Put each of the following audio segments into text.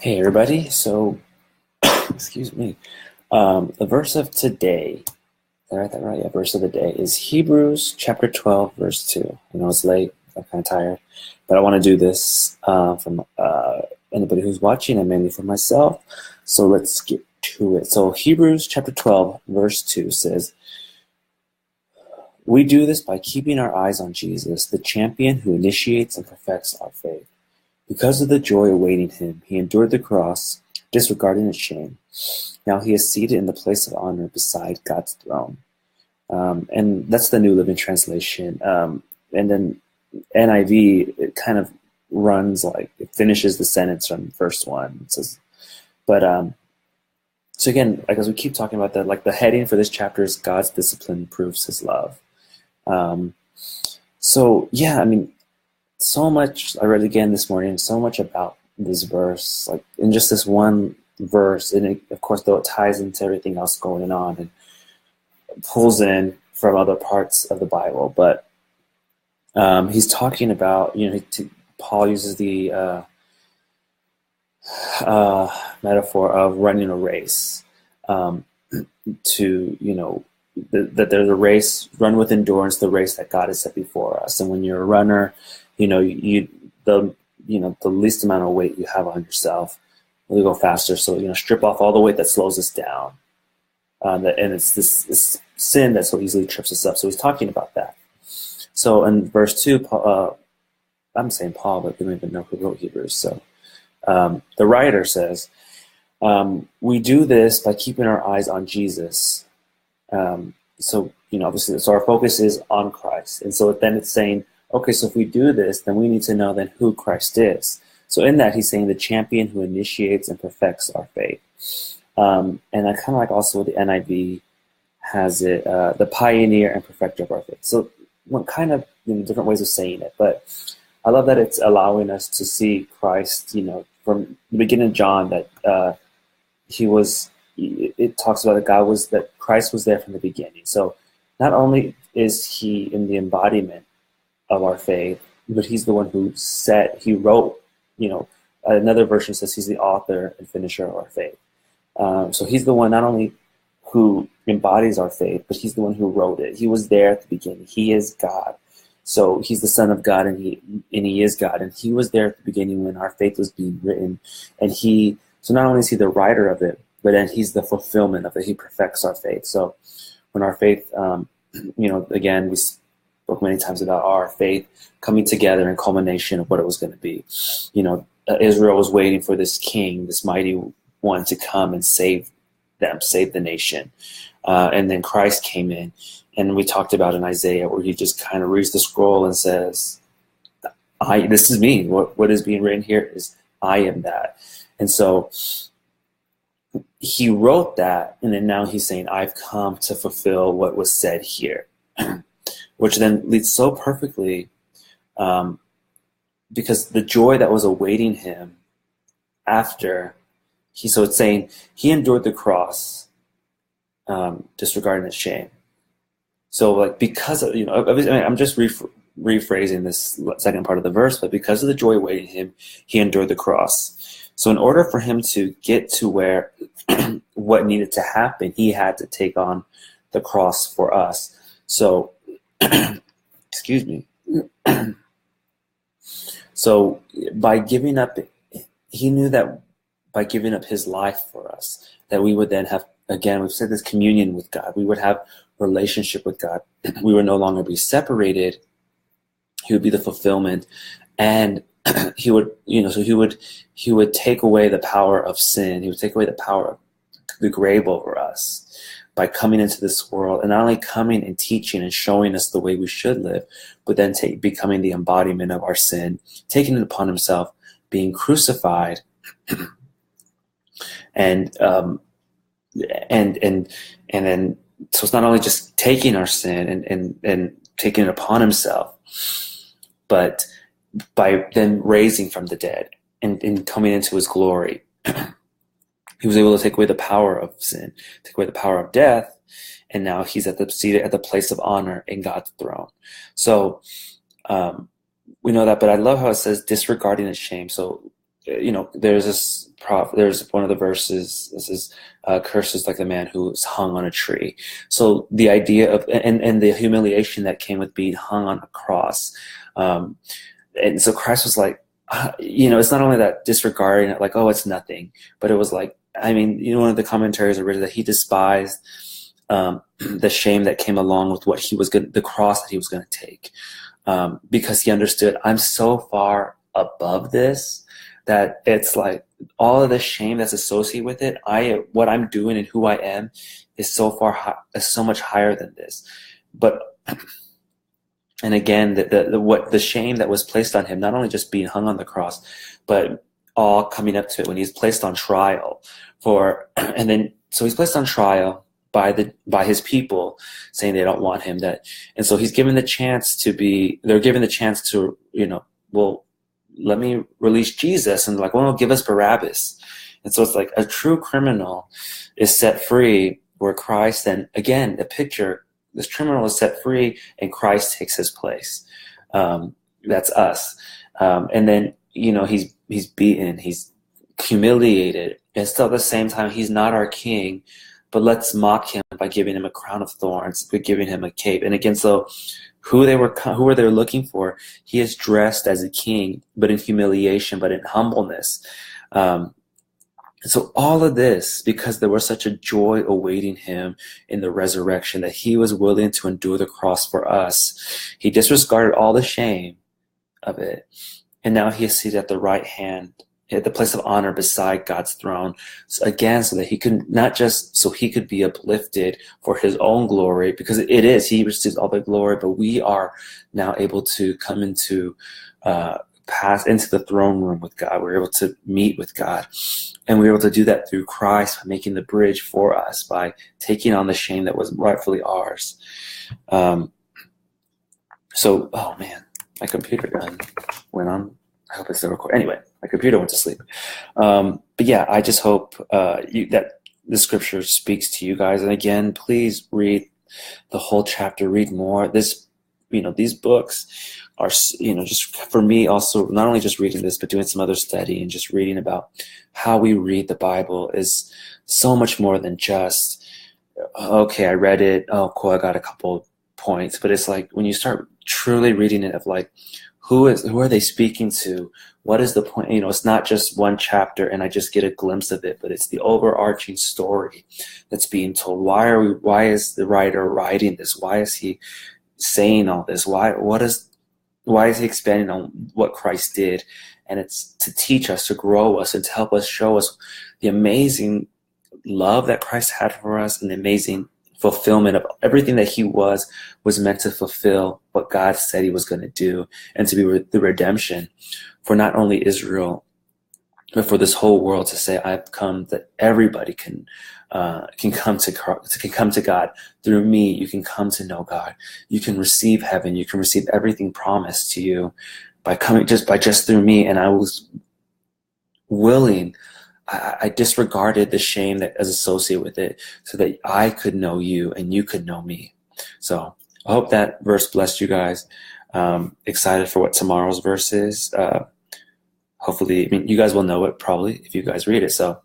Hey everybody, so excuse me. The verse of today, did I write that right? Yeah, verse of the day is Hebrews chapter 12, verse 2. I know it's late, I'm kind of tired, but I want to do this from anybody who's watching and mainly for myself. So let's get to it. So Hebrews chapter 12, verse 2 says, "We do this by keeping our eyes on Jesus, the champion who initiates and perfects our faith. Because of the joy awaiting him, he endured the cross, disregarding its shame. Now he is seated in the place of honor beside God's throne." And that's the New Living Translation. And then NIV, it kind of runs like it finishes the sentence from verse one. It says, but so again, like as we keep talking about that, like the heading for this chapter is God's discipline proves his love. Um, so yeah, I mean, so much I read again this morning, so much about this verse, like in just this one verse, and of course, though it ties into everything else going on and pulls in from other parts of the Bible. But he's talking about, Paul uses the metaphor of running a race, to, that there's a race, run with endurance, the race that God has set before us. And when you're a runner, the least amount of weight you have on yourself, you go faster. So, strip off all the weight that slows us down. And it's this sin that so easily trips us up. So he's talking about that. So in verse 2, I'm saying Paul, but we don't even know who wrote Hebrews. So the writer says, we do this by keeping our eyes on Jesus. So, obviously, so our focus is on Christ. And so then it's saying, okay, so if we do this, then we need to know then who Christ is. So in that, he's saying the champion who initiates and perfects our faith. And I kind of like also the NIV has it, the pioneer and perfecter of our faith. So one kind of different ways of saying it, but I love that it's allowing us to see Christ, from the beginning of John, that it talks about that Christ was there from the beginning. So not only is he in the embodiment of our faith, but he's the one he wrote, another version says he's the author and finisher of our faith. So he's the one not only who embodies our faith, but he's the one who wrote it. He was there at the beginning. He is God. So he's the Son of God, and he is God. And he was there at the beginning when our faith was being written. And so not only is he the writer of it, but then he's the fulfillment of it. He perfects our faith. So when our faith, again, we spoke many times about our faith coming together in culmination of what it was going to be. Israel was waiting for this king, this mighty one, to come and save them, save the nation. And then Christ came in. And we talked about in Isaiah where he just kind of reads the scroll and says, this is me. What is being written here is I am that. And so he wrote that, and then now he's saying, I've come to fulfill what was said here, which then leads so perfectly, because the joy that was awaiting him after, so it's saying he endured the cross, disregarding its shame. So like because of, I'm just rephrasing this second part of the verse, but because of the joy awaiting him, he endured the cross. So in order for him to get to where what needed to happen, he had to take on the cross for us. So, excuse me. So by giving up, he knew that by giving up his life for us, that we would then have, again, we've said this, communion with God. We would have relationship with God. We would no longer be separated. He would be the fulfillment, and he would, he would take away the power of sin. He would take away the power of the grave over us by coming into this world, and not only coming and teaching and showing us the way we should live, but then becoming the embodiment of our sin, taking it upon himself, being crucified, and then so it's not only just taking our sin and taking it upon himself, but by then raising from the dead and coming into his glory, he was able to take away the power of sin, take away the power of death, and now he's seated at the place of honor in God's throne. So we know that, but I love how it says disregarding his shame. So there's one of the verses, this is curses like the man who is hung on a tree. So the idea of, and the humiliation that came with being hung on a cross. And so Christ was like, it's not only that disregarding it, like, oh, it's nothing, but it was like, one of the commentaries I read that he despised the shame that came along with what the cross that he was going to take, because he understood, I'm so far above this that it's like all of the shame that's associated with it. What I'm doing and who I am is so much higher than this. But and again, the shame that was placed on him, not only just being hung on the cross, but all coming up to it when he's placed on trial so he's placed on trial by his people, saying they don't want him. And so he's given the chance they're given the chance to, well, let me release Jesus, and like, well, give us Barabbas. And so it's like a true criminal is set free, where Christ, then again, the picture, this criminal is set free and Christ takes his place. That's us. And then, he's beaten, he's humiliated, and still at the same time, he's not our king, but let's mock him by giving him a crown of thorns, by giving him a cape. And again, so who were they looking for? He is dressed as a king, but in humiliation, but in humbleness. So all of this, because there was such a joy awaiting him in the resurrection, that he was willing to endure the cross for us. He disregarded all the shame of it. And now he is seated at the right hand, at the place of honor beside God's throne. So again, so that he could not just so he could be uplifted for his own glory, because it is, he receives all the glory, but we are now able to come into pass into the throne room with God. We're able to meet with God, and we're able to do that through Christ, by making the bridge for us, by taking on the shame that was rightfully ours. Oh man, my computer went on. I hope it's still recording. Anyway, my computer went to sleep. But yeah, I just hope that the scripture speaks to you guys. And again, please read the whole chapter, read more. These books are, just for me also, not only just reading this, but doing some other study and just reading about how we read the Bible is so much more than just, okay, I read it. Oh, cool. I got a couple points. But it's like when you start truly reading it, of like, who are they speaking to? What is the point? It's not just one chapter and I just get a glimpse of it, but it's the overarching story that's being told. Why is the writer writing this? Why is he saying all this? Why is he expanding on what Christ did? And it's to teach us, to grow us, and to help us, show us the amazing love that Christ had for us, and the amazing fulfillment of everything that he was meant to fulfill what God said he was going to do, and to be the redemption for not only Israel, but for this whole world, to say, I've come that everybody can come to God through me. You can come to know God. You can receive heaven. You can receive everything promised to you by just through me. And I was willing. I disregarded the shame that is associated with it, so that I could know you and you could know me. So I hope that verse blessed you guys. Excited for what tomorrow's verse is. Hopefully, you guys will know it probably if you guys read it. So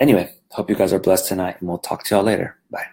anyway, hope you guys are blessed tonight, and we'll talk to y'all later. Bye.